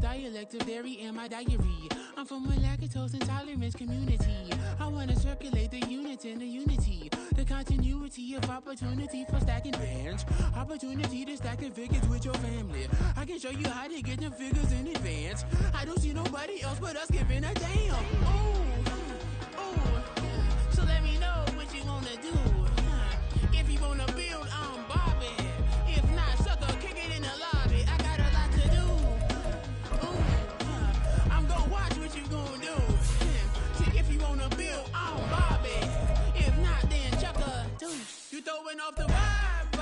dialect of dairy in my diary. I'm from a lactose intolerance community. I wanna circulate the unity and the unity, the continuity of opportunity for stacking bands, opportunity to stack the figures with your family. I can show you how to get the figures in advance. I don't see nobody else but us giving a damn. So let me know what you wanna do. If you wanna build, I'm Bobby. If not, sucker, kick it in the lobby. I got a lot to do. I'm gonna watch what you gonna do. If you wanna build, I'm Bobby. If not, then chuck a deuce. You throwing off the vibe.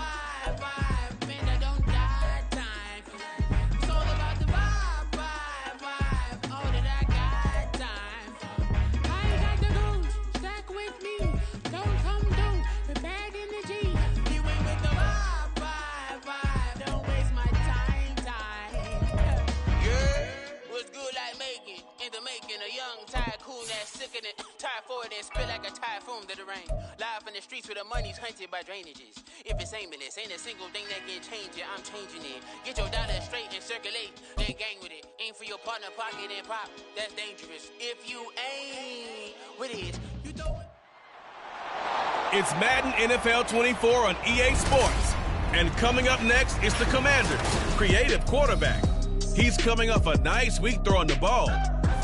Man, I don't die time. It's all about the vibe. All that I got time. I ain't got the goose. Stack with me. Don't come through with bad energy. You ain't with the vibe. Don't waste my time. Yeah, what's good like making? In the making, a young tycoon that's sickening. Tie forward and spit like a typhoon to the rain. Live in the streets where the money's hunted by drainages. If it's aimless, ain't a single thing that can change it. I'm changing it. Get your dollar straight and circulate, then gang with it. Aim for your partner, pocket and pop. That's dangerous. If you ain't with it, you throw it. It's Madden NFL 24 on EA Sports. And coming up next is the Commander's creative quarterback. He's coming off a nice week throwing the ball.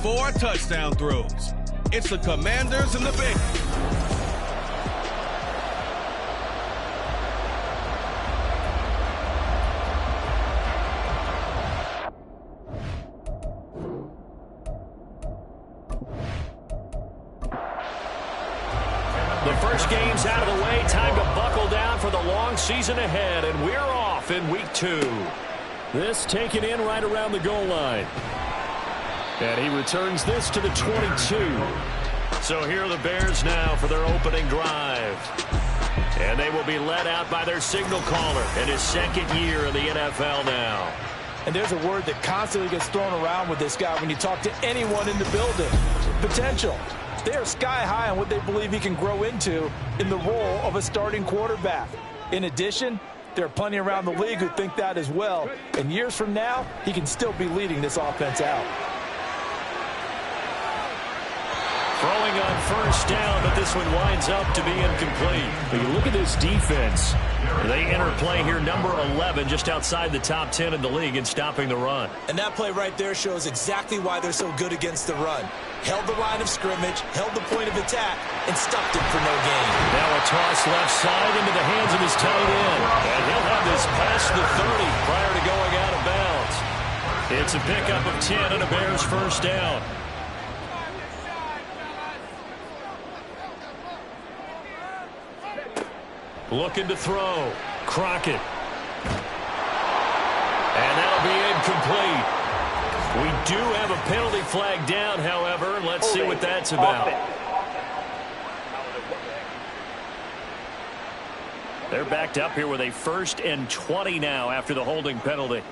4 touchdown throws. It's the Commanders and the Bengals. The first game's out of the way. Time to buckle down for the long season ahead, and we're off in week 2. This taken in right around the goal line. And he returns this to the 22. So here are the Bears now for their opening drive. And they will be led out by their signal caller in his second year in the NFL now. And there's a word that constantly gets thrown around with this guy when you talk to anyone in the building. Potential. They are sky high on what they believe he can grow into in the role of a starting quarterback. In addition, there are plenty around the league who think that as well. And years from now, he can still be leading this offense out. Throwing on first down, but this one winds up to be incomplete. When you look at this defense, they enter play here, number 11, just outside the top 10 in the league in stopping the run. And that play right there shows exactly why they're so good against the run. Held the line of scrimmage, held the point of attack, and stuffed it for no gain. Now a toss left side into the hands of his tight end. And he'll have this past the 30 prior to going out of bounds. It's a pickup of 10 and a Bears first down. Looking to throw. Crockett. And that'll be incomplete. We do have a penalty flag down, however. Let's see what that's about. They're backed up here with a 1st and 20 now after the holding penalty.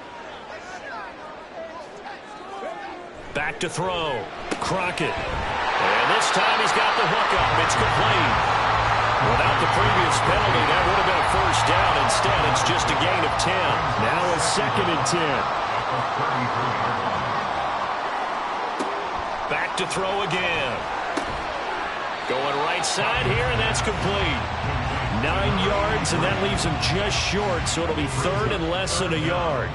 Back to throw. Crockett. And this time he's got the hook up. It's complete. Without the previous penalty, that would have been a first down. Instead, it's just a gain of 10. Now a 2nd and 10. Back to throw again. Going right side here, and that's complete. 9 yards, and that leaves him just short, so it'll be 3rd and less than a yard.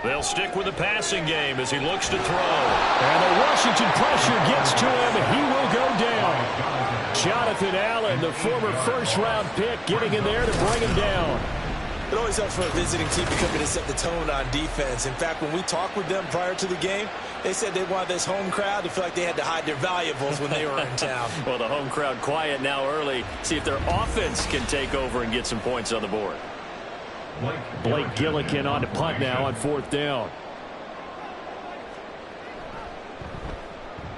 They'll stick with the passing game as he looks to throw. And the Washington pressure gets to him, and he will go down. Jonathan Allen, the former first-round pick, getting in there to bring him down. It always helps for a visiting team to come in and set the tone on defense. In fact, when we talked with them prior to the game, they said they wanted this home crowd to feel like they had to hide their valuables when they were in town. Well, the home crowd quiet now early. See if their offense can take over and get some points on the board. Blake Gillikin on to punt now on 4th down.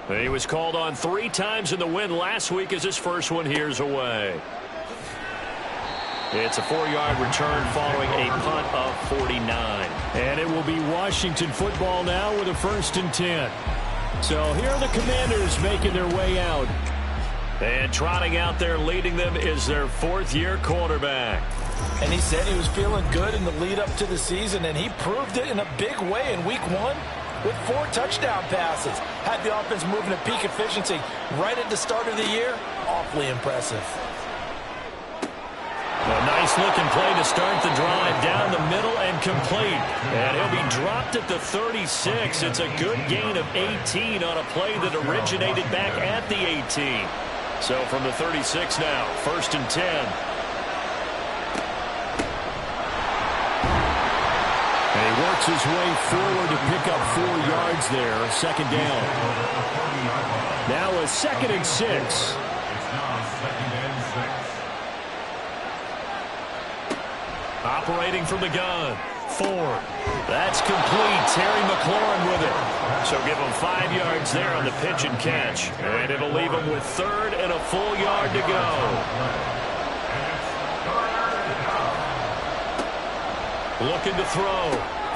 He was called on 3 times in the win last week as his first one here's away. It's a 4-yard return following a punt of 49. And it will be Washington football now with a 1st and 10. So here are the Commanders making their way out. And trotting out there leading them is their 4th-year quarterback. And he said he was feeling good in the lead up to the season, and he proved it in a big way in week 1 with 4 touchdown passes. Had the offense moving at peak efficiency right at the start of the year. Awfully impressive. A nice-looking play to start the drive down the middle and complete. And he'll be dropped at the 36. It's a good gain of 18 on a play that originated back at the 18. So from the 36 now, 1st and 10. And he works his way forward to pick up 4 yards there. 2nd down. Now a 2nd and 6. Operating from the gun. Ford. That's complete. Terry McLaurin with it. So give him 5 yards there on the pitch and catch. And it'll leave him with 3rd and a full yard to go. Looking to throw.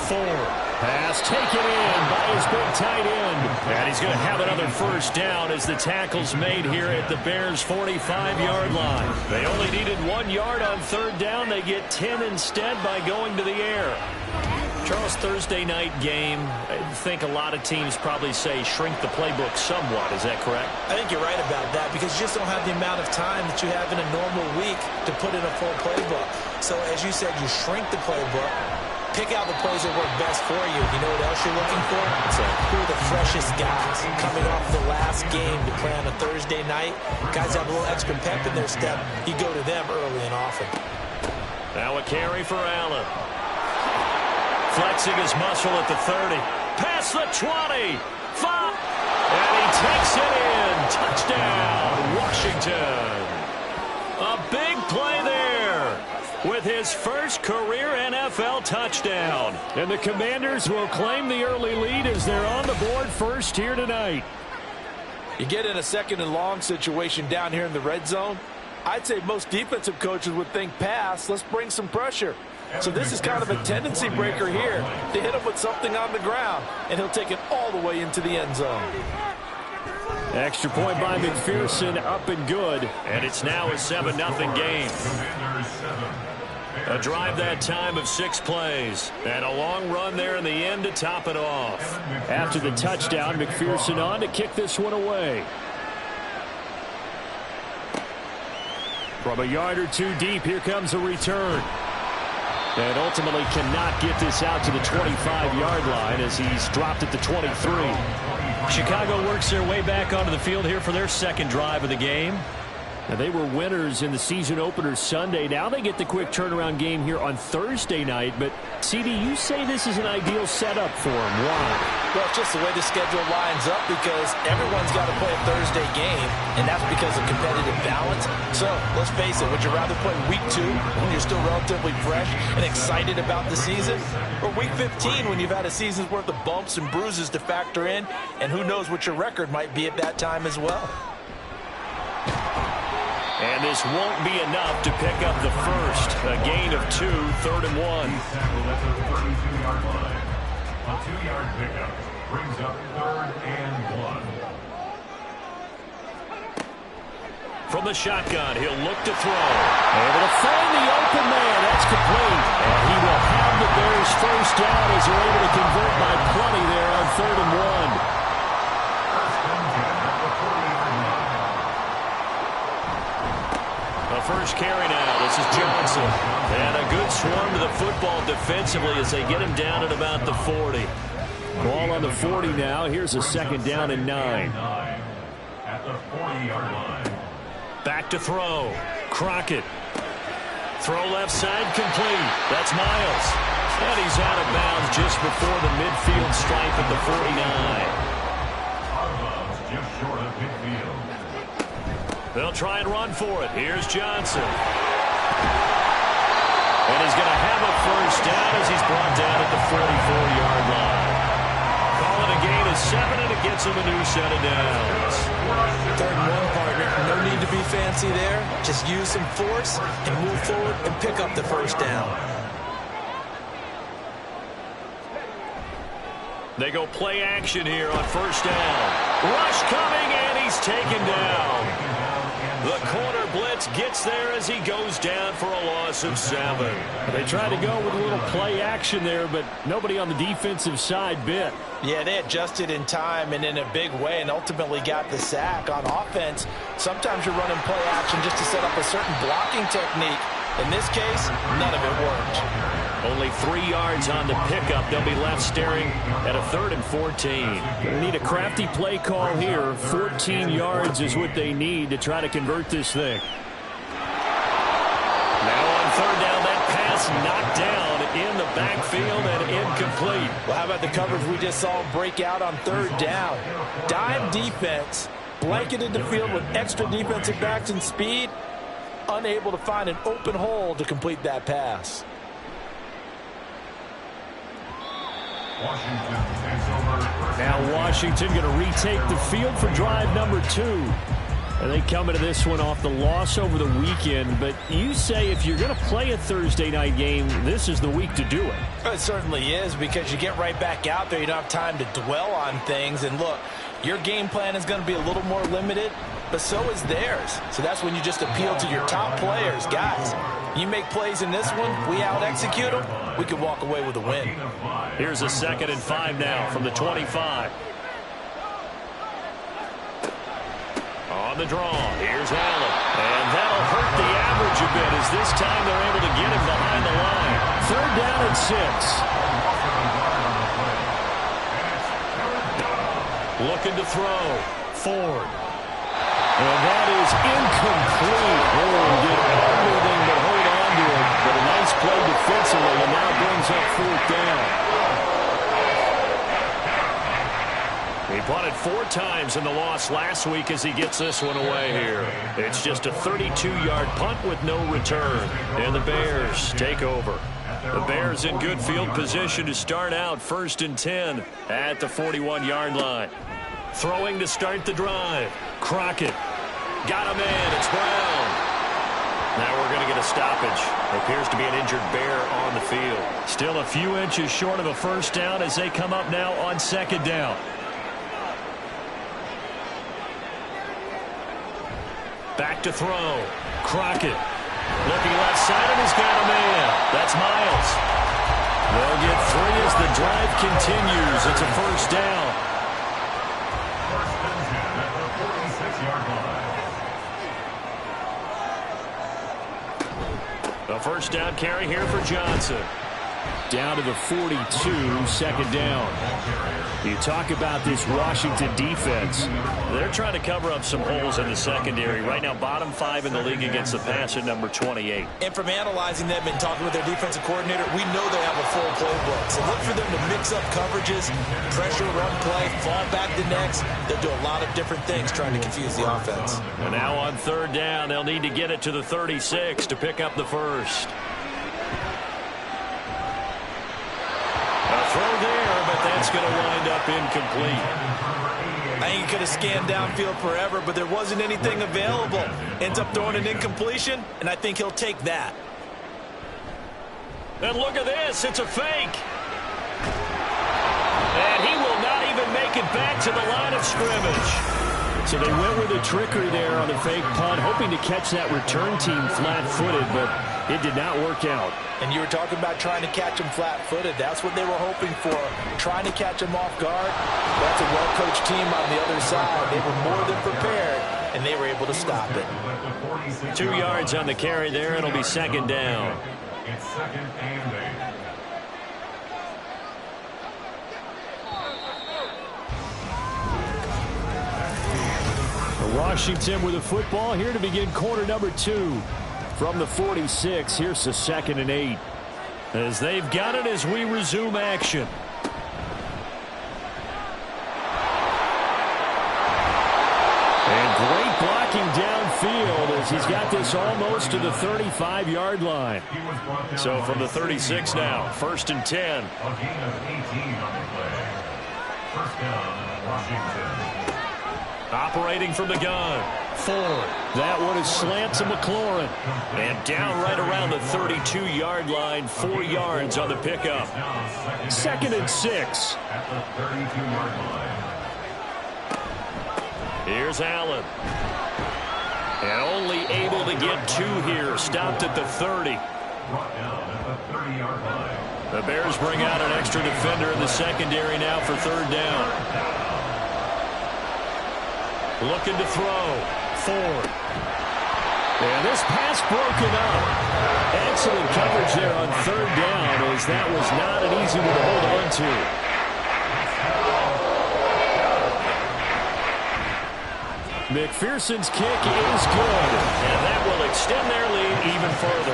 Ford. Pass taken in by his big tight end. And he's going to have another 1st down as the tackle's made here at the Bears' 45-yard line. They only needed 1 yard on 3rd down. They get 10 instead by going to the air. Charles, Thursday night game, I think a lot of teams probably say shrink the playbook somewhat. Is that correct? I think you're right about that because you just don't have the amount of time that you have in a normal week to put in a full playbook. So as you said, you shrink the playbook. Pick out the plays that work best for you. You know what else you're looking for? Who are the freshest guys coming off the last game to play on a Thursday night? Guys have a little extra pep in their step. You go to them early and often. Now a carry for Allen. Flexing his muscle at the 30. Past the 20. 5. And he takes it in. Touchdown, Washington. A big play there with his first career NFL touchdown. And the Commanders will claim the early lead as they're on the board first here tonight. You get in a 2nd and long situation down here in the red zone. I'd say most defensive coaches would think pass. Let's bring some pressure. So this is kind of a tendency breaker here to hit him with something on the ground. And he'll take it all the way into the end zone. Extra point by McPherson, up and good. And it's now a 7-0 game. A drive that time of 6 plays. And a long run there in the end to top it off. After the touchdown, McPherson on to kick this one away. From a yard or 2 deep, here comes a return. And ultimately cannot get this out to the 25-yard line as he's dropped at the 23. Chicago works their way back onto the field here for their 2nd drive of the game. Now, they were winners in the season opener Sunday. Now they get the quick turnaround game here on Thursday night. But, CD, you say this is an ideal setup for them. Why? Well, it's just the way the schedule lines up because everyone's got to play a Thursday game, and that's because of competitive balance. So, let's face it, would you rather play week 2 when you're still relatively fresh and excited about the season? Or week 15 when you've had a season's worth of bumps and bruises to factor in, and who knows what your record might be at that time as well? And this won't be enough to pick up the first. A gain of 2, 3rd and 1. That's a 32-yard line. A 2-yard pickup brings up 3rd and 1. From the shotgun, he'll look to throw. Able to find the open man. That's complete. And he will have the Bears first down as they're able to convert by plenty there on 3rd and 1. First carry now. This is Johnson. And a good swarm to the football defensively as they get him down at about the 40. Ball on the 40 now. Here's a 2nd down and 9. At the 40-yard line. Back to throw. Crockett. Throw left side complete. That's Miles. And he's out of bounds just before the midfield stripe at the 49. Just short of midfield. They'll try and run for it. Here's Johnson. And he's going to have a first down as he's brought down at the 44-yard line. Call it a gain of 7, and it gets him a new set of downs. 3rd and 1, partner. No need to be fancy there. Just use some force and move forward and pick up the first down. They go play action here on first down. Rush coming, and he's taken down. The corner blitz gets there as he goes down for a loss of 7. They tried to go with a little play action there, but nobody on the defensive side bit. Yeah, they adjusted in time and in a big way and ultimately got the sack. On offense, sometimes you're running play action just to set up a certain blocking technique. In this case, none of it worked. Only 3 yards on the pickup. They'll be left staring at a 3rd and 14. They need a crafty play call here. 14 yards is what they need to try to convert this thing. Now on 3rd down, that pass knocked down in the backfield and incomplete. Well, how about the coverage we just saw break out on 3rd down? Dime defense, blanketed the field with extra defensive backs and speed, unable to find an open hole to complete that pass. Now Washington going to retake the field for drive number 2. And they come into this one off the loss over the weekend. But you say if you're going to play a Thursday night game, this is the week to do it. It certainly is, because you get right back out there. You don't have time to dwell on things. And look, your game plan is going to be a little more limited, but so is theirs. So that's when you just appeal to your top players. Guys, you make plays in this one, we out-execute them, we could walk away with a win. Here's a 2nd and 5 now from the 25. On the draw, here's Allen. And that'll hurt the average a bit, as this time they're able to get him behind the line. 3rd down and 6. Looking to throw. Ford. And that is incomplete. Ford did everything but hold on to it. But a nice play defensively, and now brings up 4th down. He punted 4 times in the loss last week as he gets this one away here. It's just a 32-yard punt with no return. And the Bears take over. The Bears in good field position to start out 1st and 10 at the 41-yard line. Throwing to start the drive. Crockett. Got him in. It's Brown. Now we're going to get a stoppage. Appears to be an injured Bear on the field. Still a few inches short of a 1st down as they come up now on 2nd down. Back to throw. Crockett. Looking left side, and he's got a man. That's Miles. They'll get 3 as the drive continues. It's a 1st down. A 1st down carry here for Johnson. Down to the 42, 2nd down. You talk about this Washington defense. They're trying to cover up some holes in the secondary. Right now, bottom 5 in the league against the pass at number 28. And from analyzing them and talking with their defensive coordinator, we know they have a full playbook. So look for them to mix up coverages, pressure, run play, fall back the next. They'll do a lot of different things trying to confuse the offense. And now on 3rd down, they'll need to get it to the 36 to pick up the 1st. A throw there, but that's going to wind up incomplete. I think he could have scanned downfield forever, but there wasn't anything available. Ends up throwing an incompletion, and I think he'll take that. And look at this. It's a fake. And he will not even make it back to the line of scrimmage. So they went with a trickery there on the fake punt, hoping to catch that return team flat-footed, but it did not work out. And you were talking about trying to catch him flat-footed. That's what they were hoping for, trying to catch him off guard. That's a well-coached team on the other side. They were more than prepared, and they were able to stop it. 2 yards on the carry there. It'll be 2nd down. It's 2nd and 8. Washington with the football here to begin quarter number 2. From the 46, here's the 2nd and 8. As they've got it as we resume action. And great blocking downfield as he's got this almost to the 35-yard line. So from the 36 now, 1st and 10. A gain of 18 on the play. 1st down, Washington. Operating from the gun. Ford. That one is slant to McLaurin. And down right around the 32-yard line, 4 yards on the pickup. 2nd and 6. At the 32-yard line. Here's Allen. And only able to get 2 here. Stopped at the 30. Brought down at the 30-yard line. The Bears bring out an extra defender in the secondary now for 3rd down. Looking to throw. Ford. And this pass broken up. Excellent coverage there on 3rd down, as that was not an easy one to hold on to. McPherson's kick is good, and that will extend their lead even further.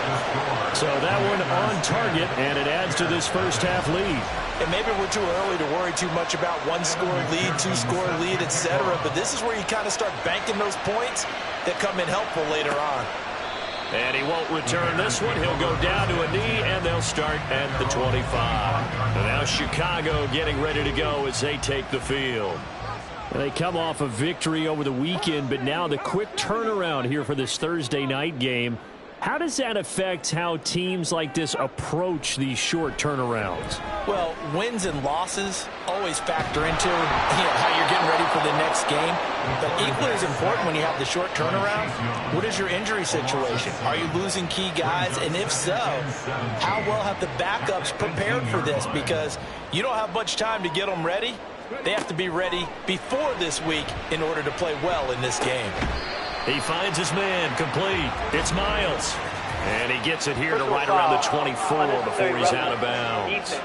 So that one on target, and it adds to this first half lead. And maybe we're too early to worry too much about 1-score lead, 2-score lead, etc. But this is where you kind of start banking those points that come in helpful later on. And he won't return this one. He'll go down to a knee, and they'll start at the 25. And now Chicago getting ready to go as they take the field. They come off a victory over the weekend, but now the quick turnaround here for this Thursday night game. How does that affect how teams like this approach these short turnarounds? Well, wins and losses always factor into how you're getting ready for the next game. But equally as important when you have the short turnaround, what is your injury situation? Are you losing key guys? And if so, how well have the backups prepared for this? Because you don't have much time to get them ready. They have to be ready before this week in order to play well in this game. He finds his man complete. It's Miles. And he gets it here to right around the 24 before he's out of bounds.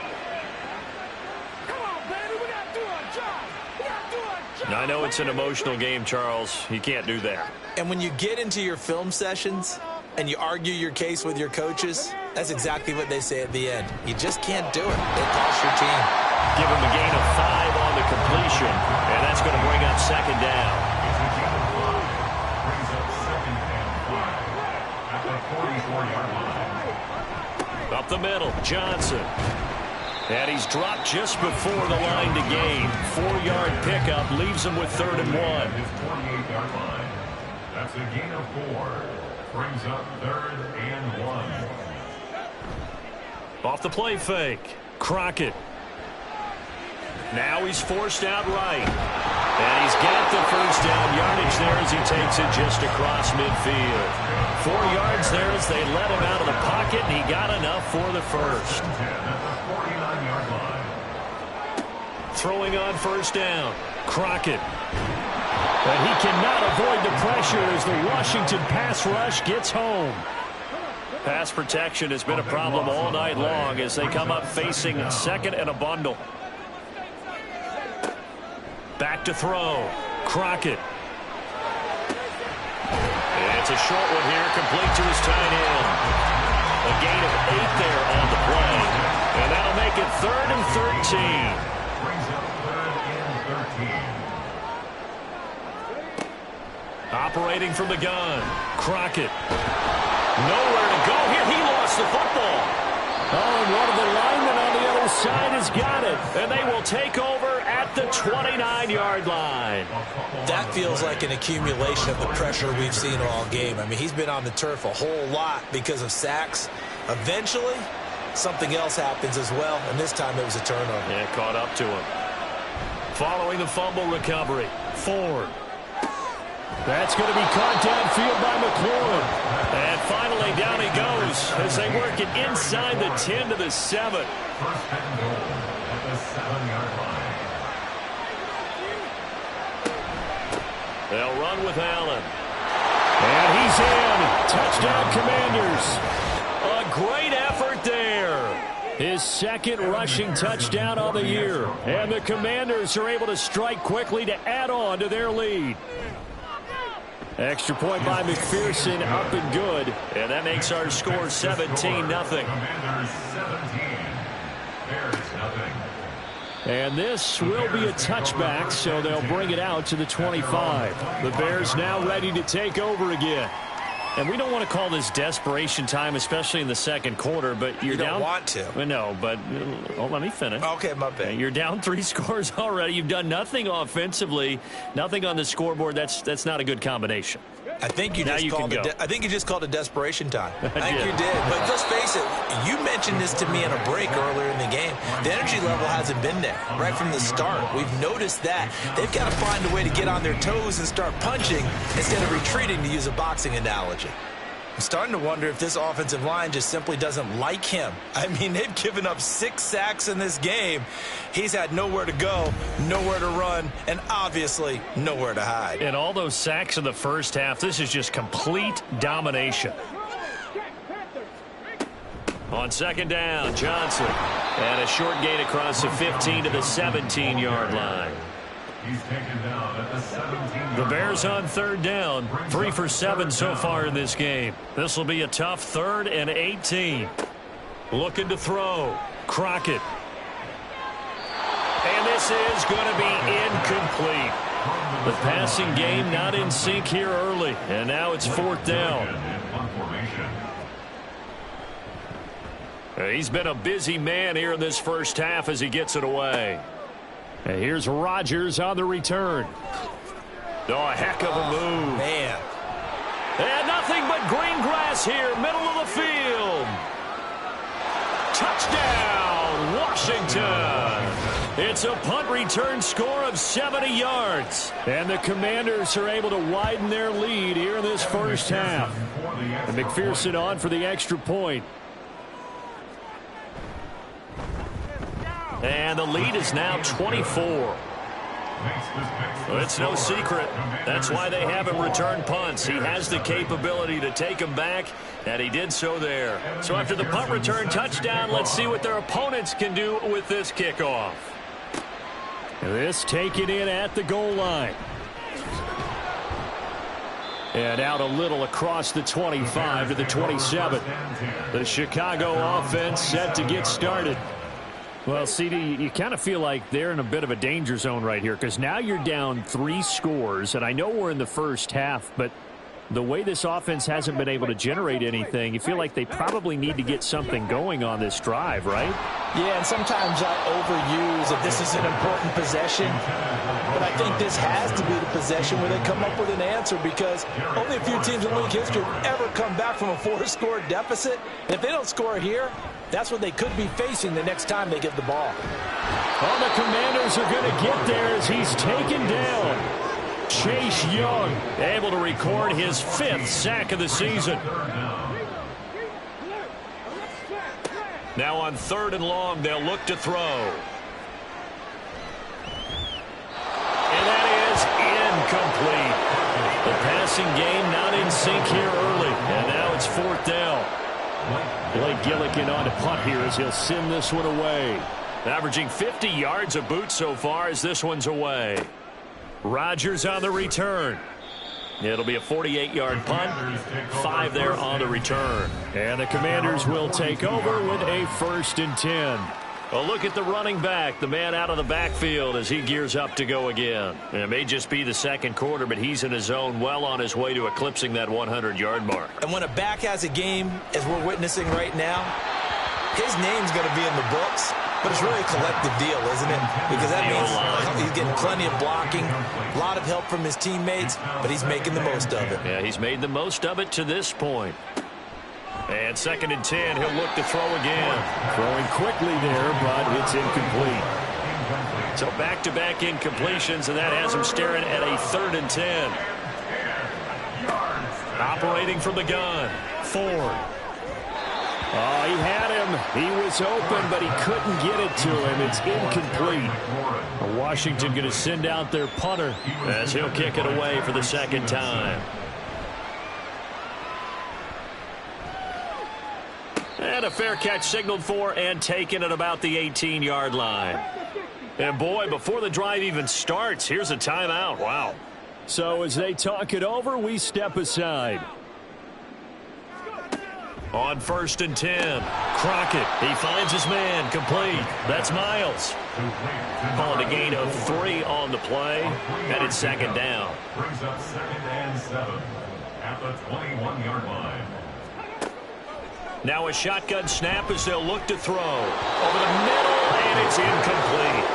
I know it's an emotional game, Charles. You can't do that. And when you get into your film sessions and you argue your case with your coaches, that's exactly what they say at the end. You just can't do it. It costs your team. Give him a gain of 5 on the completion, and that's going to bring up 2nd down. Up the middle, Johnson. And he's dropped just before the line to gain. 4-yard pickup leaves him with 3rd and 1. His 48-yard line. That's a gain of 4. Brings up 3rd and 1. Off the play fake. Crockett. Now he's forced out right. And he's got the first down yardage there as he takes it just across midfield. 4 yards there as they let him out of the pocket, and he got enough for the first. Throwing on 1st down. Crockett. But he cannot avoid the pressure as the Washington pass rush gets home. Pass protection has been a problem all night long as they come up facing 2nd and a bundle. Back to throw. Crockett. It's a short one here, complete to his tight end. A gain of 8 there on the play. And that'll make it 3rd and 13. Brings up 3rd and 13. Operating from the gun. Crockett. Nowhere to go here. He lost the football. Oh, and one of the linemen on the other side has got it. And they will take over at the 29-yard line. That feels like an accumulation of the pressure we've seen all game. I mean, he's been on the turf a whole lot because of sacks. Eventually, something else happens as well, and this time it was a turnover. Yeah, caught up to him. Following the fumble recovery, Ford. That's going to be caught downfield by McLaurin. And finally, down he goes as they work it inside the 10 to the 7. 1st and goal at the 7-yard line. They'll run with Allen. And he's in. Touchdown, Commanders. A great effort there. His 2nd rushing touchdown on the year. And the Commanders are able to strike quickly to add on to their lead. Extra point by McPherson, up and good. And that makes our score 17-0. Commanders 17. Bears nothing. And this will be a touchback, so they'll bring it out to the 25. The Bears now ready to take over again. And we don't want to call this desperation time, especially in the 2nd quarter, but you're you down. Don't want to. No, but let me finish. Okay, my bad. You're down 3 scores already. You've done nothing offensively, nothing on the scoreboard. That's not a good combination. I think you just called it desperation time. I think you did. But let's face it, you mentioned this to me in a break earlier in the game. The energy level hasn't been there right from the start. We've noticed that. They've got to find a way to get on their toes and start punching instead of retreating, to use a boxing analogy. I'm starting to wonder if this offensive line just simply doesn't like him. I mean, they've given up 6 sacks in this game. He's had nowhere to go, nowhere to run, and obviously nowhere to hide. And all those sacks in the first half, this is just complete domination. On second down, Johnson. And a short gain across the 15 to the 17-yard line. He's taken down at the 17. The Bears on third down, 3 for 7 so far in this game. This will be a tough 3rd and 18. Looking to throw. Crockett. And this is going to be incomplete. The passing game not in sync here early. And now it's 4th down. He's been a busy man here in this first half as he gets it away. And here's Rodgers on the return. Oh, a heck of a move. Man. And nothing but green grass here, middle of the field. Touchdown, Washington. It's a punt return score of 70 yards. And the Commanders are able to widen their lead here in this first half. And McPherson on for the extra point. And the lead is now 24. It's no secret. That's why they have him return punts. He has the capability to take them back, and he did so there. So after the punt return touchdown, let's see what their opponents can do with this kickoff. This taken in at the goal line. And out a little across the 25 to the 27. The Chicago offense set to get started. Well, CD, you kind of feel like they're in a bit of a danger zone right here because now you're down 3 scores, and I know we're in the first half, but the way this offense hasn't been able to generate anything, you feel like they probably need to get something going on this drive, right? Yeah, and sometimes I overuse that this is an important possession, but I think this has to be the possession where they come up with an answer because only a few teams in league history have ever come back from a 4-score deficit. And if they don't score here, that's what they could be facing the next time they get the ball. Well, the Commanders are going to get there as he's taken down. Chase Young able to record his 5th sack of the season. Now on 3rd and long, they'll look to throw. And that is incomplete. The passing game not in sync here early. And now it's 4th down. Blake Gillikin on to punt here as he'll send this one away. Averaging 50 yards a boot so far as this one's away. Rodgers on the return. It'll be a 48-yard punt. 5 there on the return. And the Commanders will take over with a 1st and 10. A look at the running back, the man out of the backfield as he gears up to go again. And it may just be the second quarter, but he's in his zone, well on his way to eclipsing that 100-yard mark. And when a back has a game, as we're witnessing right now, his name's going to be in the books. But it's really a collective deal, isn't it? Because that means he's getting plenty of blocking, a lot of help from his teammates, but he's making the most of it. Yeah, he's made the most of it to this point. And 2nd and 10, he'll look to throw again. Throwing quickly there, but it's incomplete. So back-to-back incompletions, and that has him staring at a 3rd and 10. Operating from the gun, Ford. Oh, he had him. He was open, but he couldn't get it to him. It's incomplete. Washington going to send out their punter as he'll kick it away for the 2nd time. And a fair catch signaled for and taken at about the 18-yard line. And boy, before the drive even starts, here's a timeout. Wow. So as they talk it over, we step aside. On 1st and 10, Crockett, he finds his man, complete. That's Miles. Calling a gain of 3 on the play, and it's 2nd down. Brings up 2nd and 7 at the 21-yard line. Now a shotgun snap as they'll look to throw. Over the middle, and it's incomplete.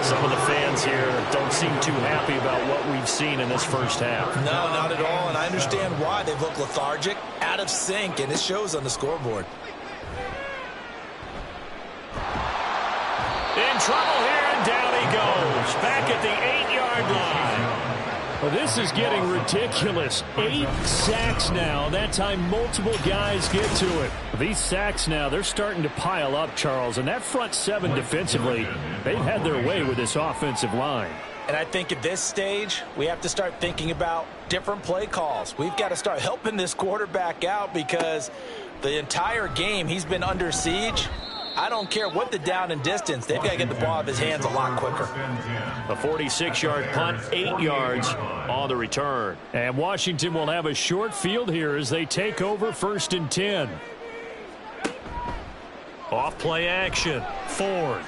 Some of the fans here don't seem too happy about what we've seen in this first half. No, not at all, and I understand why. They look lethargic, out of sync, and it shows on the scoreboard. In trouble here, and down he goes. Back at the 8-yard line. Well, this is getting ridiculous. 8 sacks now. That time multiple guys get to it. These sacks now, they're starting to pile up, Charles. And that front 7 defensively, they've had their way with this offensive line. And I think at this stage, we have to start thinking about different play calls. We've got to start helping this quarterback out because the entire game he's been under siege. I don't care what the down and distance. They've got to get the ball out of his hands a lot quicker. A 46-yard punt, 8 yards on the return. And Washington will have a short field here as they take over 1st and 10. Off play action. Ford.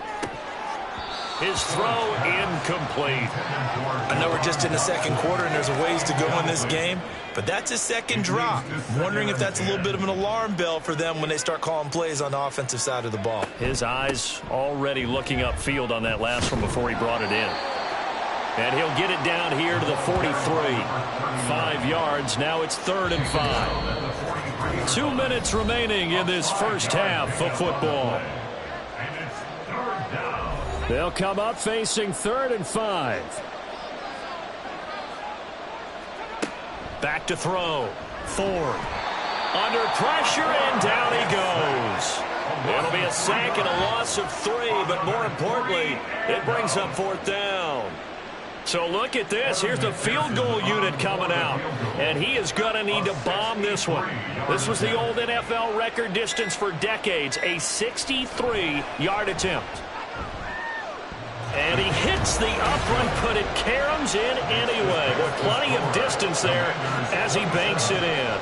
His throw incomplete. I know we're just in the second quarter and there's a ways to go in this game, but that's his second drop. I'm wondering if that's a little bit of an alarm bell for them when they start calling plays on the offensive side of the ball. His eyes already looking upfield on that last one before he brought it in. And he'll get it down here to the 43. 5 yards. Now it's 3rd and 5. 2 minutes remaining in this first half of football. They'll come up facing 3rd and 5. Back to throw. Ford. Under pressure, and down he goes. It'll be a sack and a loss of 3, but more importantly, it brings up 4th down. So look at this. Here's the field goal unit coming out, and he is going to need to bomb this one. This was the old NFL record distance for decades, a 63-yard attempt. And he hits the upright, but it caroms in anyway. With plenty of distance there as he banks it in.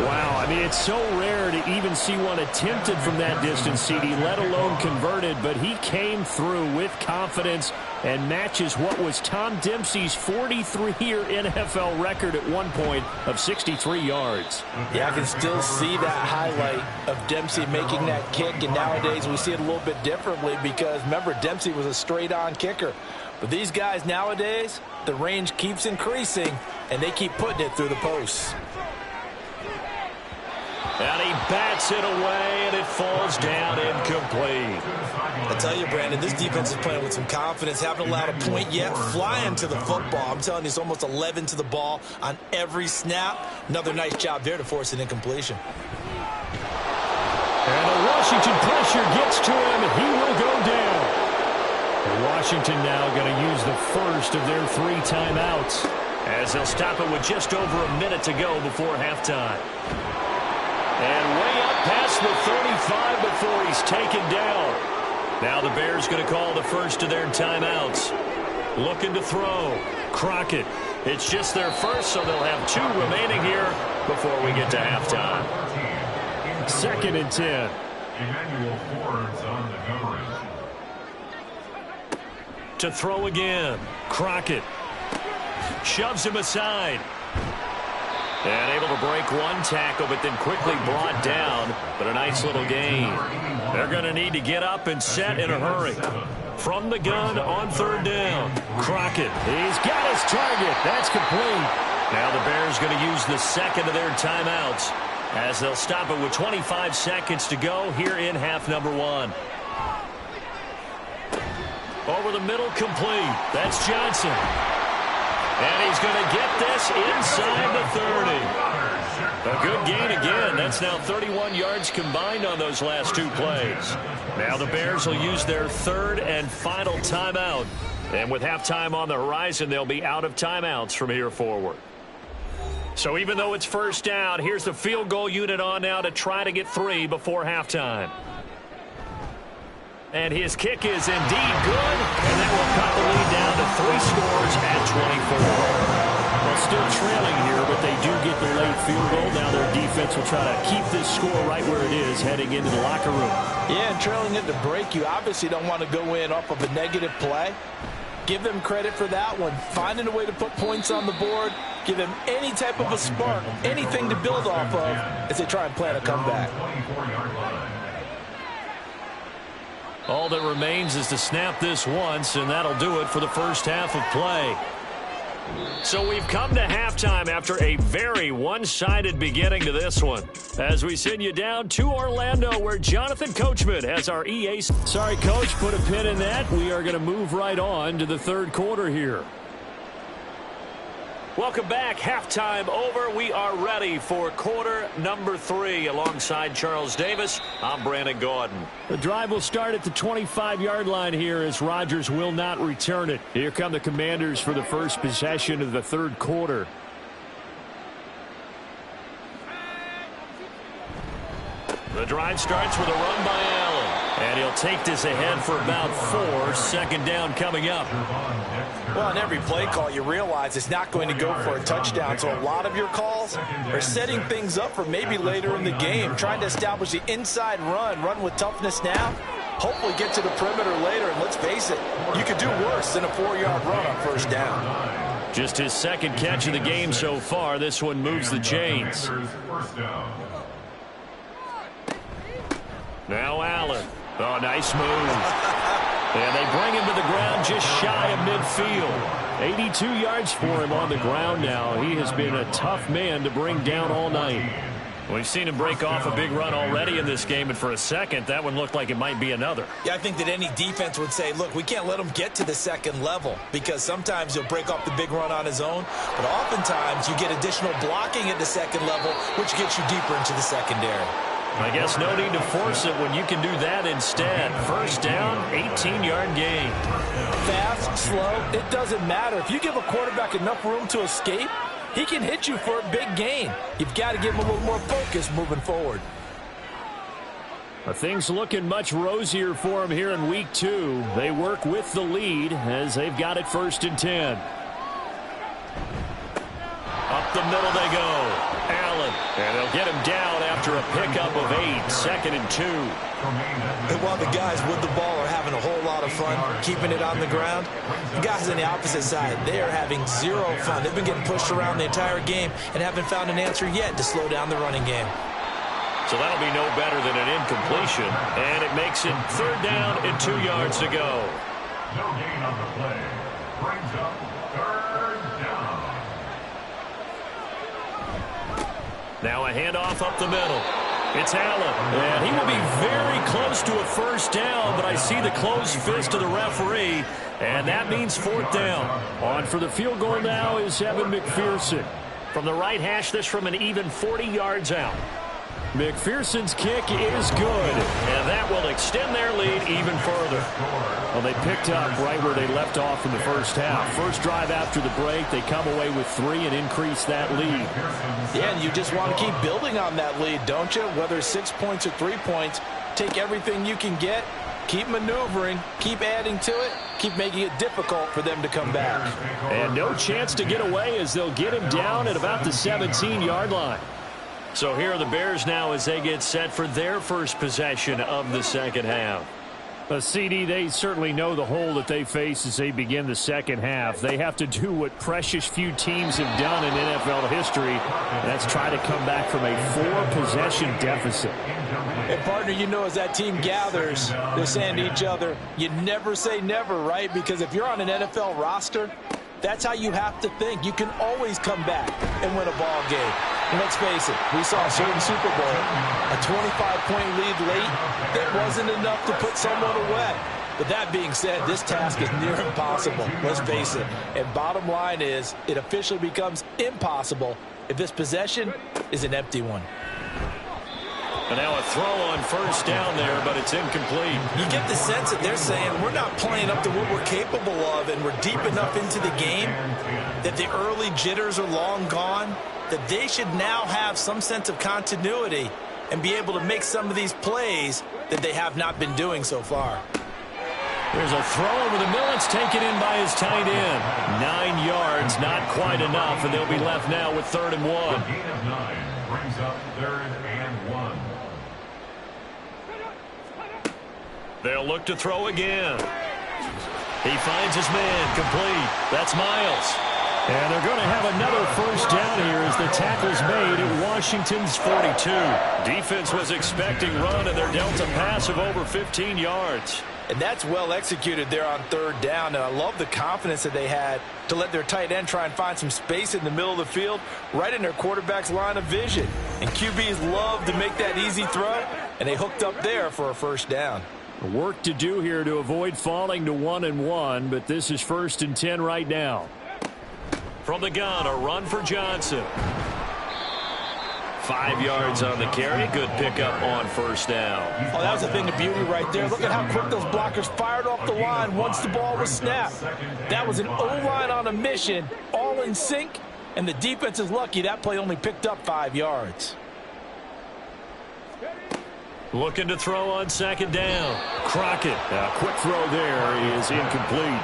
Wow, I mean, it's so rare to even see one attempted from that distance, CD, let alone converted, but he came through with confidence and matches what was Tom Dempsey's 43-year NFL record at one point of 63 yards. Yeah, I can still see that highlight of Dempsey making that kick, and nowadays we see it a little bit differently because, remember, Dempsey was a straight-on kicker. But these guys nowadays, the range keeps increasing, and they keep putting it through the posts. And he bats it away, and it falls down incomplete. I tell you, Brandon, this defense is playing with some confidence. Haven't allowed a point yet. Flying to the football. I'm telling you, it's almost 11 to the ball on every snap. Another nice job there to force an incompletion. And the Washington pressure gets to him, and he will go down. And Washington now going to use the first of their 3 timeouts, as they'll stop it with just over a minute to go before halftime. And way up past the 35 before he's taken down. Now the Bears going to call the first of their timeouts. Looking to throw. Crockett. It's just their first, so they'll have 2 remaining here before we get to halftime. 2nd and 10. Emmanuel Ford's on the coverage. To throw again. Crockett. Shoves him aside. And able to break one tackle, but then quickly brought down. But a nice little gain. They're going to need to get up and set in a hurry. From the gun on 3rd down. Crockett. He's got his target. That's complete. Now the Bears going to use the second of their timeouts as they'll stop it with 25 seconds to go here in half number 1. Over the middle, complete. That's Johnson. And he's going to get this inside the 30. A good gain again. That's now 31 yards combined on those last 2 plays. Now the Bears will use their 3rd and final timeout. And with halftime on the horizon, they'll be out of timeouts from here forward. So even though it's first down, here's the field goal unit on now to try to get 3 before halftime. And his kick is indeed good, and that will cut the lead down to 3 scores at 24. Well, still trailing here, but they do get the late field goal. Now their defense will try to keep this score right where it is heading into the locker room. Yeah, and trailing at the break, you obviously don't want to go in off of a negative play. Give them credit for that one. Finding a way to put points on the board, give them any type of a spark, anything to build off of as they try and plan a comeback. All that remains is to snap this once, and that'll do it for the first half of play. So we've come to halftime after a very one-sided beginning to this one. As we send you down to Orlando, where Jonathan Coachman has our EA. Sorry, Coach, put a pin in that. We are going to move right on to the third quarter here. Welcome back. Halftime over. We are ready for quarter number 3. Alongside Charles Davis, I'm Brandon Gaudin. The drive will start at the 25-yard line here as Rodgers will not return it. Here come the Commanders for the first possession of the third quarter. The drive starts with a run by Allen. And he'll take this ahead for about 4. Second down coming up. Well, on every play call, you realize it's not going to go for a touchdown. So a lot of your calls are setting things up for maybe later in the game, trying to establish the inside run with toughness now, hopefully get to the perimeter later. And let's face it, you could do worse than a 4-yard run on first down. Just his second catch of the game so far. This one moves the chains. Now Allen. Oh, nice move. And they bring him to the ground just shy of midfield. 82 yards for him on the ground now. He has been a tough man to bring down all night. We've seen him break off a big run already in this game, and for a second, that one looked like it might be another. Yeah, I think that any defense would say, look, we can't let him get to the second level, because sometimes he'll break off the big run on his own, but oftentimes you get additional blocking at the second level, which gets you deeper into the secondary. I guess no need to force it when you can do that instead. First down, 18-yard gain. Fast, slow, it doesn't matter. If you give a quarterback enough room to escape, he can hit you for a big gain. You've got to give him a little more focus moving forward. Things looking much rosier for him here in week 2. They work with the lead as they've got it 1st and 10. Up the middle they go. Allen. And they'll get him down after a pickup of 8. 2nd and 2. And while the guys with the ball are having a whole lot of fun keeping it on the ground, the guys on the opposite side, they are having zero fun. They've been getting pushed around the entire game and haven't found an answer yet to slow down the running game. So that'll be no better than an incompletion. And it makes it 3rd down and 2 yards to go. No gain on the play. Brings up 3rd down. Now a handoff up the middle. It's Allen. And he will be very close to a first down, but I see the closed fist of the referee, and that means 4th down. On for the field goal now is Evan McPherson. From the right hash, this from an even 40 yards out. McPherson's kick is good. And that will extend their lead even further. Well, they picked up right where they left off in the first half. First drive after the break, they come away with 3 and increase that lead. Yeah, and you just want to keep building on that lead, don't you? Whether it's 6 points or 3 points, take everything you can get, keep maneuvering, keep adding to it, keep making it difficult for them to come back. And no chance to get away as they'll get him down at about the 17-yard line. So here are the Bears now as they get set for their first possession of the second half. CD, they certainly know the hole that they face as they begin the second half. They have to do what precious few teams have done in NFL history, and that's try to come back from a 4-possession deficit. And, partner, you know, as that team gathers, they're saying to each other, you never say never, right? Because if you're on an NFL roster, that's how you have to think. You can always come back and win a ball game. And let's face it, we saw a certain Super Bowl, a 25-point lead late, that wasn't enough to put someone away. But that being said, this task is near impossible, let's face it. And bottom line is, it officially becomes impossible if this possession is an empty one. And now a throw on first down there, but it's incomplete. You get the sense that they're saying we're not playing up to what we're capable of, and we're deep enough into the game that the early jitters are long gone, that they should now have some sense of continuity and be able to make some of these plays that they have not been doing so far. There's a throw over the middle. It's taken in by his tight end. 9 yards, not quite enough, and they'll be left now with 3rd and 1. A gain of 9 brings up 3rd and 1. They'll look to throw again. He finds his man, complete. That's Miles. And they're going to have another first down here as the tackle's made at Washington's 42. Defense was expecting run, and they're dealt a pass of over 15 yards. And that's well executed there on third down. And I love the confidence that they had to let their tight end try and find some space in the middle of the field, right in their quarterback's line of vision. And QBs love to make that easy throw, and they hooked up there for a first down. Work to do here to avoid falling to 1-1, but this is 1st and 10 right now. From the gun, a run for Johnson. 5 yards on the carry. Good pickup on first down. Oh, that was a thing of beauty right there. Look at how quick those blockers fired off the line once the ball was snapped. That was an O-line on a mission, all in sync, and the defense is lucky that play only picked up 5 yards. Looking to throw on 2nd down. Crockett. A quick throw there is incomplete.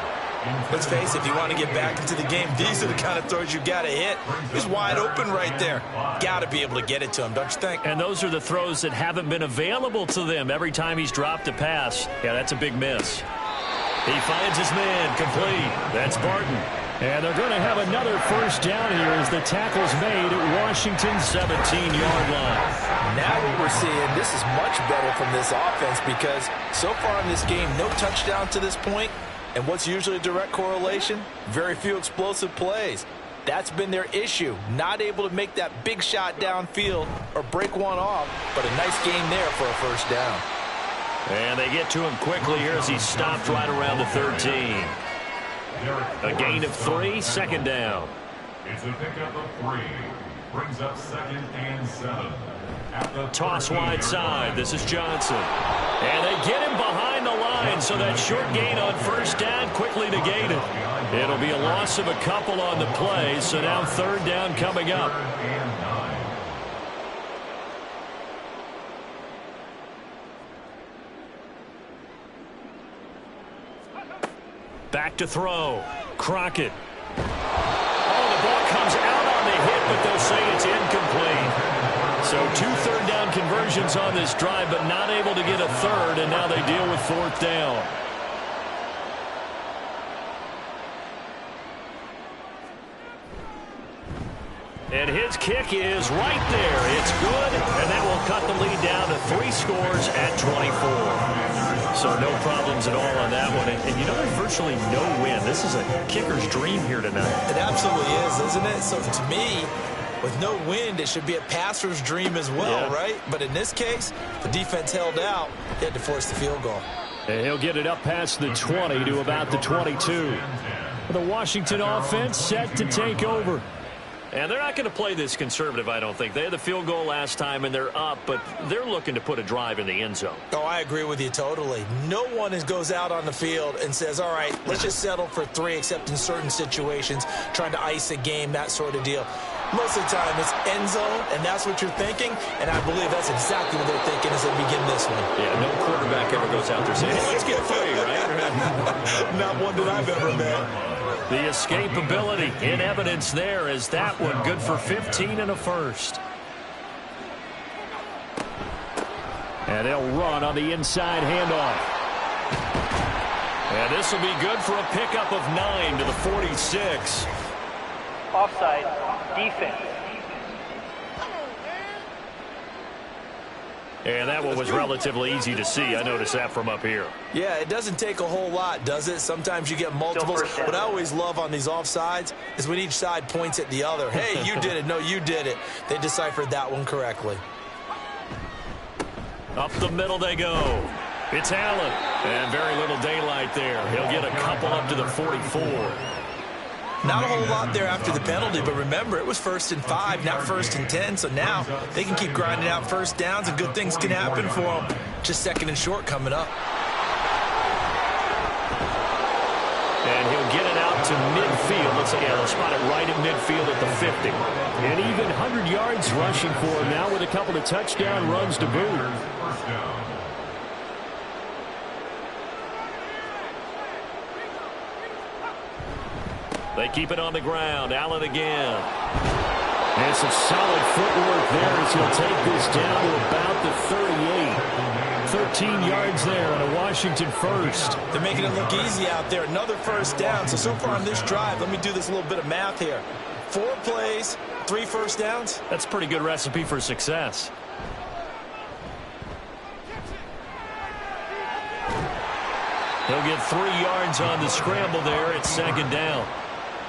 Let's face it, if you want to get back into the game, these are the kind of throws you got to hit. He's wide open right there. Got to be able to get it to him, don't you think? And those are the throws that haven't been available to them every time he's dropped a pass. Yeah, that's a big miss. He finds his man, complete. That's Barton. And they're going to have another first down here as the tackle's made at Washington's 17-yard line. Now what we're seeing, this is much better from this offense because so far in this game, no touchdown to this point. And what's usually a direct correlation? Very few explosive plays. That's been their issue. Not able to make that big shot downfield or break one off, but a nice gain there for a first down. And they get to him quickly here as he stopped right around the 13. A gain of 3, 2nd down. It's a pickup of 3. Brings up 2nd and 7. Toss wide side. This is Johnson. And they get him behind the line, so that short gain on first down quickly negated. It'll be a loss of a couple on the play, so now 3rd down coming up. Back to throw. Crockett. Oh, the ball comes out on the hit, but they'll say it's incomplete. So 2 third down conversions on this drive, but not able to get a third, and now they deal with 4th down. And his kick is right there. It's good, and that will cut the lead down to 3 scores at 24. So no problems at all on that one. And you know, there's virtually no win. This is a kicker's dream here tonight. It absolutely is, isn't it? So to me, with no wind, it should be a passer's dream as well, right? But in this case, the defense held out. They had to force the field goal. And he'll get it up past the 20 to about the 22. The Washington offense set to take over. And they're not going to play this conservative, I don't think. They had the field goal last time, and they're up, but they're looking to put a drive in the end zone. Oh, I agree with you totally. No one goes out on the field and says, all right, let's just settle for 3, except in certain situations, trying to ice a game, that sort of deal. Most of the time, it's end zone, and that's what you're thinking, and I believe that's exactly what they're thinking as they begin this one. Yeah, no quarterback ever goes out there saying, hey, let's get 3, right? Not one that I've ever met. The escapability in evidence there as that one good for 15 and a first. And they'll run on the inside handoff. And this will be good for a pickup of 9 to the 46. Offside, defense. And that one was relatively easy to see. I noticed that from up here. Yeah, it doesn't take a whole lot, does it? Sometimes you get multiples. What I always love on these offsides is when each side points at the other. Hey, you did it. No, you did it. They deciphered that one correctly. Up the middle they go. It's Allen. And very little daylight there. He'll get a couple up to the 44. Not a whole lot there after the penalty, but remember, it was 1st and 5, not 1st and 10, so now they can keep grinding out first downs, and good things can happen for them. Just 2nd and short coming up. And he'll get it out to midfield. Let's say, they'll spot it right at midfield at the 50. And even 100 yards rushing for him now with a couple of touchdown runs to boot. They keep it on the ground. Allen again. And some solid footwork there as he'll take this down to about the 38. 13 yards there on a Washington first. They're making it look easy out there. Another first down. So far on this drive, let me do this little bit of math here. 4 plays, 3 first downs. That's a pretty good recipe for success. He'll get 3 yards on the scramble there at second down.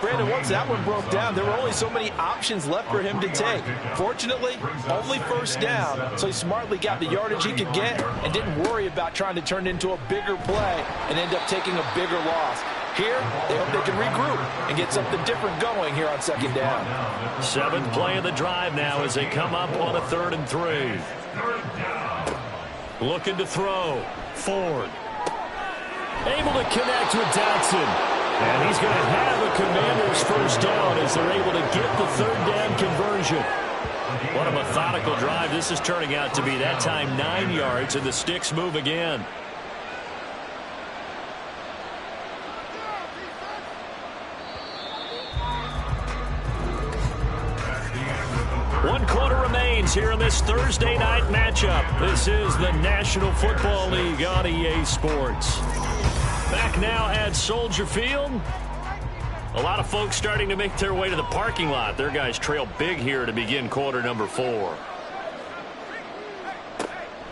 Brandon, once that one broke down, there were only so many options left for him to take. Fortunately, only first down, so he smartly got the yardage he could get and didn't worry about trying to turn it into a bigger play and end up taking a bigger loss. Here, they hope they can regroup and get something different going here on second down. 7th play of the drive now as they come up on a 3rd and 3. Looking to throw. Ford. Able to connect with Dotson. And he's going to have a Commanders first down as they're able to get the 3rd down conversion. What a methodical drive this is turning out to be. That time 9 yards, and the sticks move again. One quarter remains here in this Thursday night matchup. This is the National Football League on EA Sports. Back now at Soldier Field. A lot of folks starting to make their way to the parking lot. Their guys trail big here to begin quarter number 4.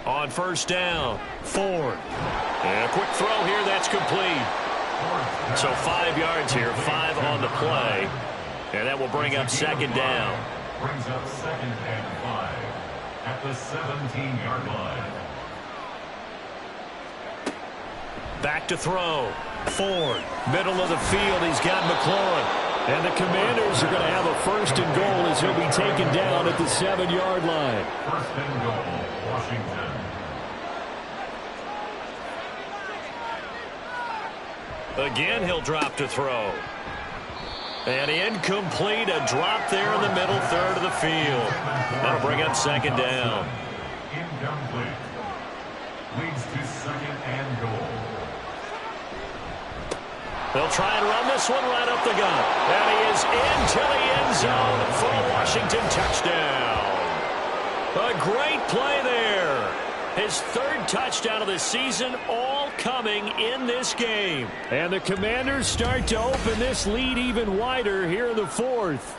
On first down, Ford. And a quick throw here, that's complete. So 5 yards here, 5 on the play. And that will bring up second down. Brings up 2nd and 5 at the 17-yard line. Back to throw. Ford, middle of the field. He's got McLaurin. And the Commanders are going to have a 1st and goal as he'll be taken down at the 7-yard line. 1st and goal, Washington. Again, he'll drop to throw. And incomplete, a drop there in the middle 3rd of the field. That'll bring up second down. Incomplete. Leads to 2nd and goal. They'll try and run this one right up the gut. And he is into the end zone for a Washington touchdown. A great play there. His 3rd touchdown of the season, all coming in this game. And the Commanders start to open this lead even wider here in the 4th.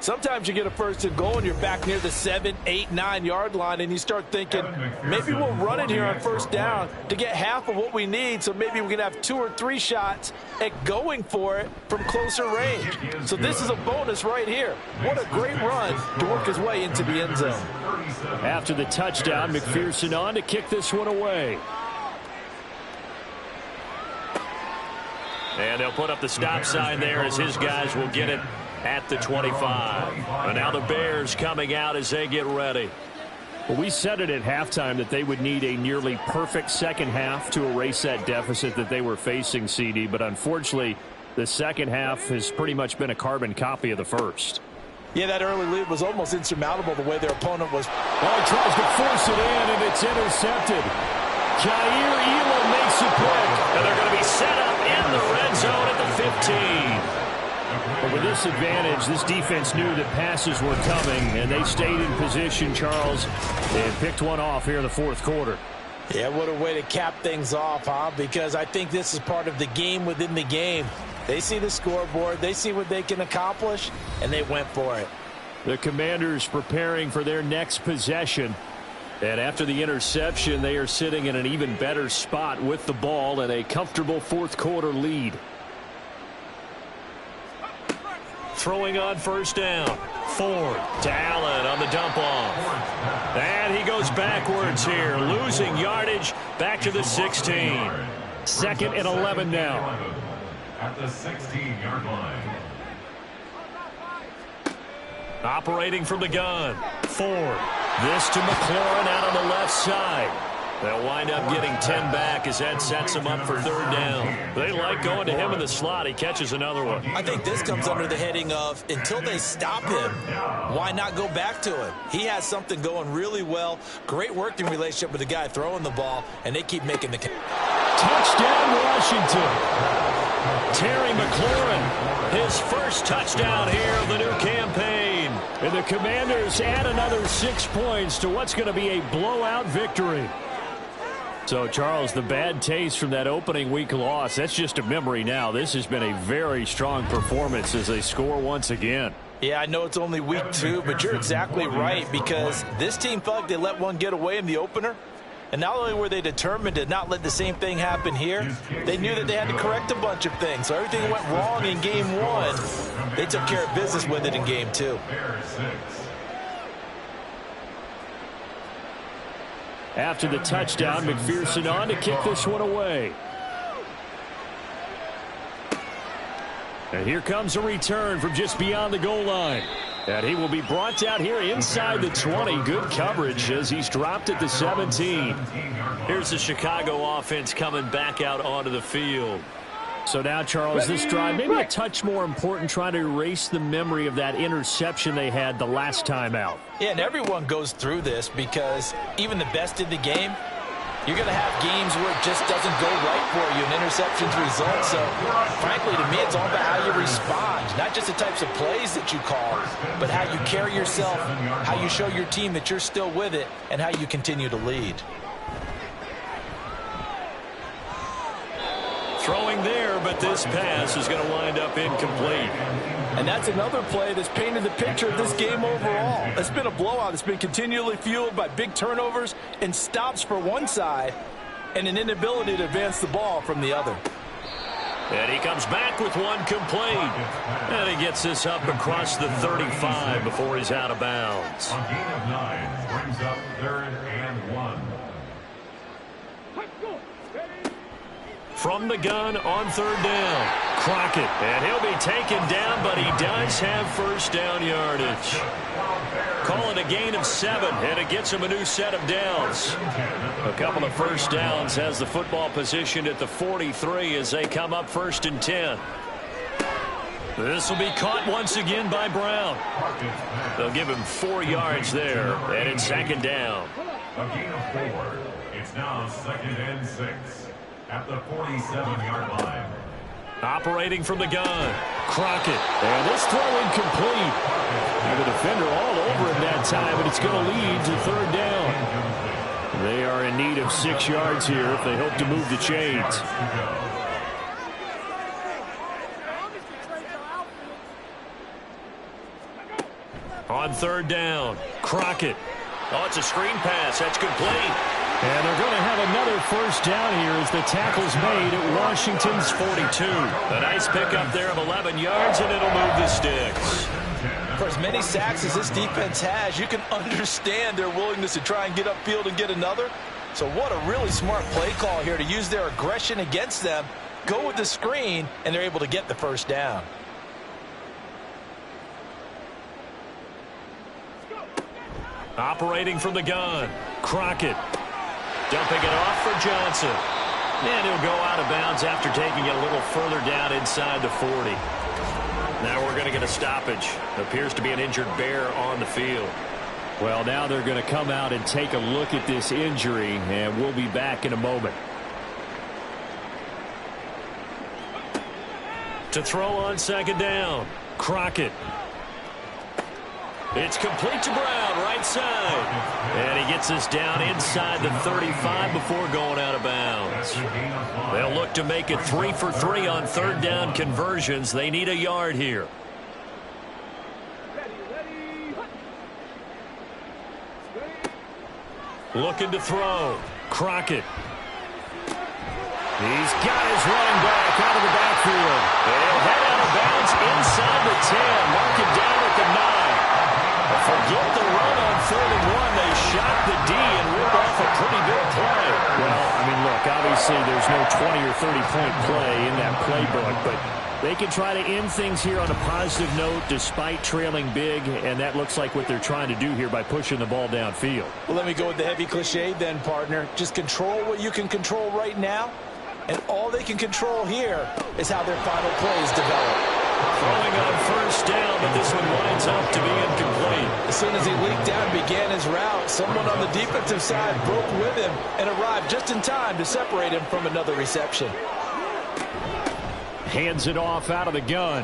Sometimes you get a 1st and goal and you're back near the 7, 8, 9-yard line and you start thinking, maybe we'll run it here on first down to get half of what we need, so maybe we can have 2 or 3 shots at going for it from closer range. So this is a bonus right here. What a great run to work his way into the end zone. After the touchdown, McPherson on to kick this one away. And they'll put up the stop sign there as his guys will get it at the 25. And now the Bears coming out as they get ready. Well, we said it at halftime that they would need a nearly perfect second half to erase that deficit that they were facing, CD. But unfortunately, the second half has pretty much been a carbon copy of the first. Yeah, that early lead was almost insurmountable the way their opponent was. Oh, he tries to force it in, and it's intercepted. Jair Elam makes a pick. And they're going to be set up in the red zone at the 15. But with this advantage, this defense knew that passes were coming, and they stayed in position, Charles, and picked one off here in the 4th quarter. Yeah, what a way to cap things off, huh? Because I think this is part of the game within the game. They see the scoreboard, they see what they can accomplish, and they went for it. The Commanders preparing for their next possession. And after the interception, they are sitting in an even better spot with the ball and a comfortable 4th quarter lead. Throwing on first down. Ford to Allen on the dump off. And he goes backwards here, losing yardage back to the 16. 2nd and 11 now. At the 16-yard line. Operating from the gun. Ford. This to McLaurin out on the left side. They'll wind up getting 10 back as that sets him up for 3rd down. They like going to him in the slot. He catches another one. I think this comes under the heading of, until they stop him, why not go back to him? He has something going really well. Great working relationship with the guy throwing the ball, and they keep making the touchdown, Washington. Terry McLaurin, his first touchdown here of the new campaign. And the Commanders add another 6 points to what's going to be a blowout victory. So, Charles, the bad taste from that opening week loss, that's just a memory now. This has been a very strong performance as they score once again. Yeah, I know it's only week 2, but you're exactly right, because this team felt like they let one get away in the opener, And not only were they determined to not let the same thing happen here, they knew that they had to correct a bunch of things. So everything went wrong in game 1. They took care of business with it in game 2. After the touchdown, McPherson on to kick this one away. And here comes a return from just beyond the goal line. And he will be brought down here inside the 20. Good coverage as he's dropped at the 17. Here's the Chicago offense coming back out onto the field. So now, Charles, this drive maybe a touch more important, trying to erase the memory of that interception they had the last time out. Yeah, and everyone goes through this because even the best in the game, you're going to have games where it just doesn't go right for you, and interceptions result. So, frankly, to me, it's all about how you respond, not just the types of plays that you call, but how you carry yourself, how you show your team that you're still with it, and how you continue to lead. Throwing there, but this pass is going to wind up incomplete. And that's another play that's painted the picture of this game overall. It's been a blowout. It's been continually fueled by big turnovers and stops for one side and an inability to advance the ball from the other. And he comes back with one complete. And he gets this up across the 35 before he's out of bounds. On gain of 9, brings up 3rd and 1. From the gun on 3rd down, Crockett. And he'll be taken down, but he does have first down yardage. Call it a gain of 7, and it gets him a new set of downs. A couple of first downs has the football positioned at the 43 as they come up 1st and 10. This will be caught once again by Brown. They'll give him 4 yards there, and it's 2nd down. A gain of 4. It's now 2nd and 6. At the 47-yard line. Operating from the gun, Crockett. And this throw incomplete. And the defender all over him that time, but it's going to lead to 3rd down. They are in need of 6 yards here if they hope to move the chains. On 3rd down, Crockett. Oh, it's a screen pass. That's complete. And they're going to have another first down here as the tackle's made at Washington's 42. A nice pickup there of 11 yards, and it'll move the sticks. For as many sacks as this defense has, you can understand their willingness to try and get upfield and get another. So what a really smart play call here to use their aggression against them, go with the screen, and they're able to get the first down. Operating from the gun, Crockett. Dumping it off for Johnson. And he'll go out of bounds after taking it a little further down inside the 40. Now we're going to get a stoppage. Appears to be an injured Bear on the field. Well, now they're going to come out and take a look at this injury, and we'll be back in a moment. To throw on 2nd down, Crockett. It's complete to Brown, right side. And he gets us down inside the 35 before going out of bounds. They'll look to make it 3 for 3 on 3rd down conversions. They need a yard here. Looking to throw. Crockett. He's got his running back out of the backfield. They'll head out of bounds inside the 10. Mark it down at the 9. Forget the run on 3rd and 1. They shot the D and ripped off a pretty big play. Well, I mean, look, obviously there's no 20 or 30-point play in that playbook, but they can try to end things here on a positive note despite trailing big, and that looks like what they're trying to do here by pushing the ball downfield. Well, let me go with the heavy cliche then, partner. Just control what you can control right now, and all they can control here is how their final plays develop. Throwing on 1st down, but this one winds up to be incomplete. As soon as he leaked out and began his route, someone on the defensive side broke with him and arrived just in time to separate him from another reception. Hands it off out of the gun.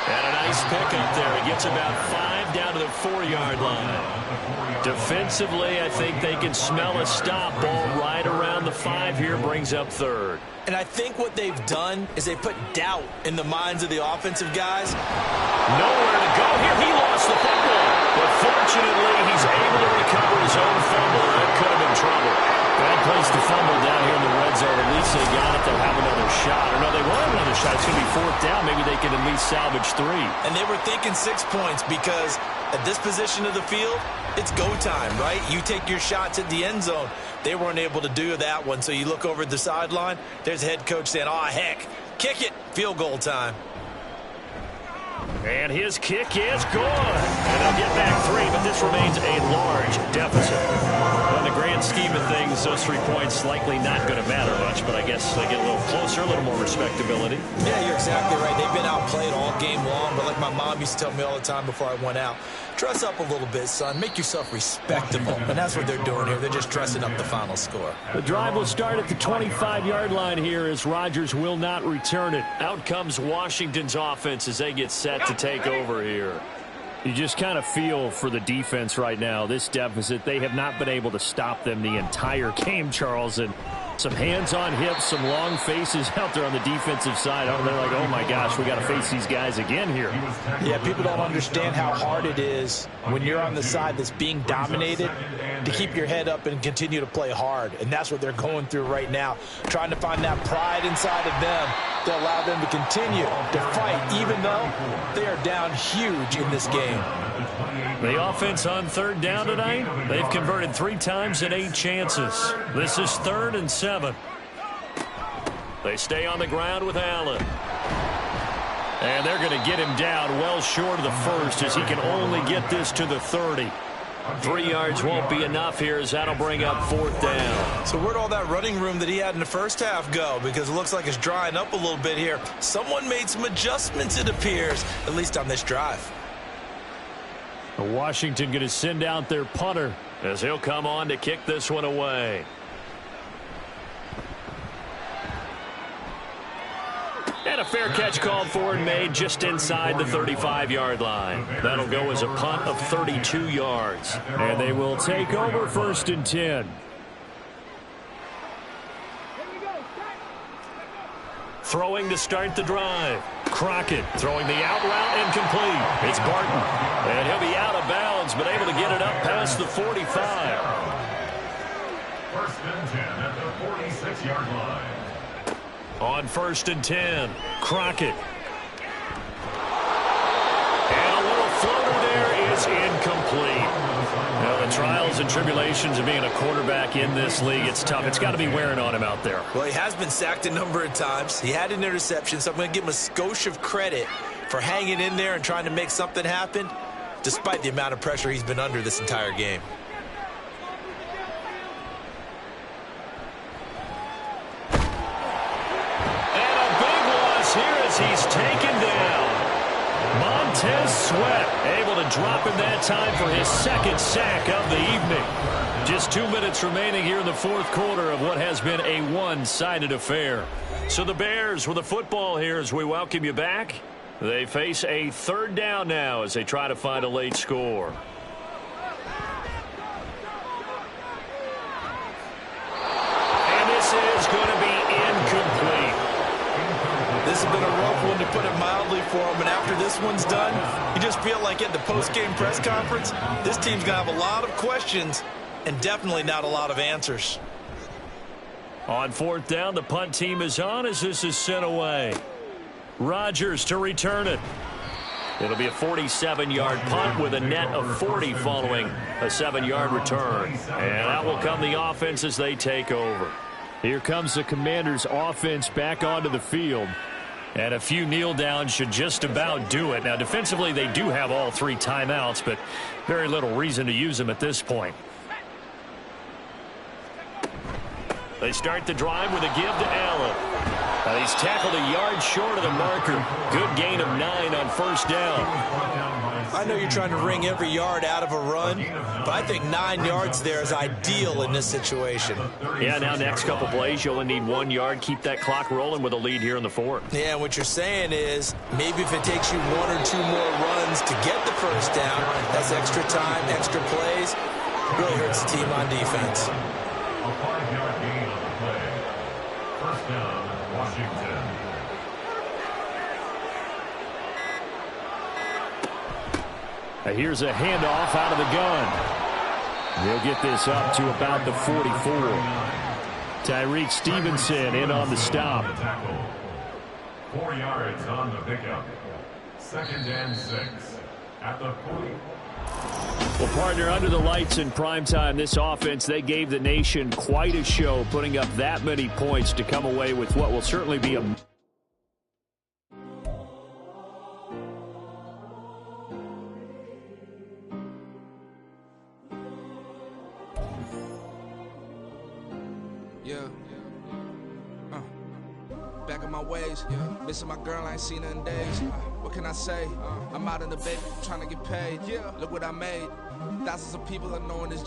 And a nice pickup there. He gets about 5 down to the 4-yard line. Defensively, I think they can smell a stop. Ball right around the 5 here, brings up 3rd. And I think what they've done is they put doubt in the minds of the offensive guys. Nowhere to go here. He lost the football. But fortunately, he's able to recover his own fumble. place the fumble down here in the red zone. At least they got it. They'll have another shot. Or no, they won't have another shot. It's going to be 4th down. Maybe they can at least salvage 3. And they were thinking 6 points because at this position of the field, it's go time, right? You take your shots at the end zone. They weren't able to do that one. So you look over at the sideline. There's the head coach saying, oh, heck, kick it. Field goal time. And his kick is good. And they'll get back 3, but this remains a large deficit. In the grand scheme of things, those 3 points likely not going to matter much, but I guess they get a little closer, a little more respectability. Yeah, you're exactly right. They've been outplayed all game long, but like my mom used to tell me all the time before I went out, dress up a little bit, son. Make yourself respectable. And that's what they're doing here. They're just dressing up the final score. The drive will start at the 25-yard line here as Rodgers will not return it. Out comes Washington's offense as they get set to take over here. You just kind of feel for the defense right now. This deficit, they have not been able to stop them the entire game, Charles. And some hands on hips, some long faces out there on the defensive side. They're like, oh, my gosh, we got to face these guys again here. Yeah, people don't understand how hard it is when you're on the side that's being dominated to keep your head up and continue to play hard. And that's what they're going through right now, trying to find that pride inside of them to allow them to continue to fight, even though they are down huge in this game. The offense on 3rd down tonight, they've converted 3 times in 8 chances. This is 3rd and 7. They stay on the ground with Allen. And they're going to get him down well short of the first as he can only get this to the 30. 3 yards won't be enough here as that'll bring up 4th down. So where'd all that running room that he had in the first half go? Because it looks like it's drying up a little bit here. Someone made some adjustments, it appears, at least on this drive. Washington going to send out their punter as he'll come on to kick this one away. And a fair catch called for and made just inside the 35-yard line. That'll go as a punt of 32 yards. And they will take over 1st and 10. Throwing to start the drive. Crockett throwing the out route incomplete. It's Barton. And he'll be out of bounds, but able to get it up past the 45. 1st and 10 at the 46-yard line. On 1st and 10, Crockett. And a little floater there is incomplete. Now, the trials and tribulations of being a quarterback in this league, it's tough. It's got to be wearing on him out there. Well, he has been sacked a number of times. He had an interception, so I'm going to give him a skosh of credit for hanging in there and trying to make something happen, despite the amount of pressure he's been under this entire game. He's taken down. Montez Sweat able to drop in that time for his 2nd sack of the evening. Just 2 minutes remaining here in the 4th quarter of what has been a one-sided affair. So the Bears with the football here as we welcome you back. They face a 3rd down now as they try to find a late score. And this is going to be incomplete. This has been a rough one, to put it mildly, for him. And after this one's done, you just feel like at the post-game press conference, this team's going to have a lot of questions and definitely not a lot of answers. On 4th down, the punt team is on as this is sent away. Rodgers to return it. It'll be a 47-yard punt with a net of 40 following a 7-yard return. And that will come the offense as they take over. Here comes the Commanders' offense back onto the field. And a few kneel downs should just about do it. Now, defensively, they do have all 3 timeouts, but very little reason to use them at this point. They start the drive with a give to Allen. He's tackled a yard short of the marker. Good gain of 9 on 1st down. I know you're trying to wring every yard out of a run, but I think 9 yards there is ideal in this situation. Yeah, now next couple plays, you only need 1 yard. Keep that clock rolling with a lead here in the 4th. Yeah, what you're saying is maybe if it takes you 1 or 2 more runs to get the 1st down, that's extra time, extra plays. Really hurts the team on defense. A 5-yard gain on the play. 1st down, Washington. Here's a handoff out of the gun. They'll get this up to about the 44. Tyreek Stevenson in on the stop. 4 yards on the pickup. 2nd and 6 at the 40. Well, partner, under the lights in primetime, this offense, they gave the nation quite a show, putting up that many points to come away with what will certainly be a... Back in my ways, missing my girl, I ain't seen her in days. What can I say? I'm out in the baby, trying to get paid. Look what I made. Thousands of people are knowing this.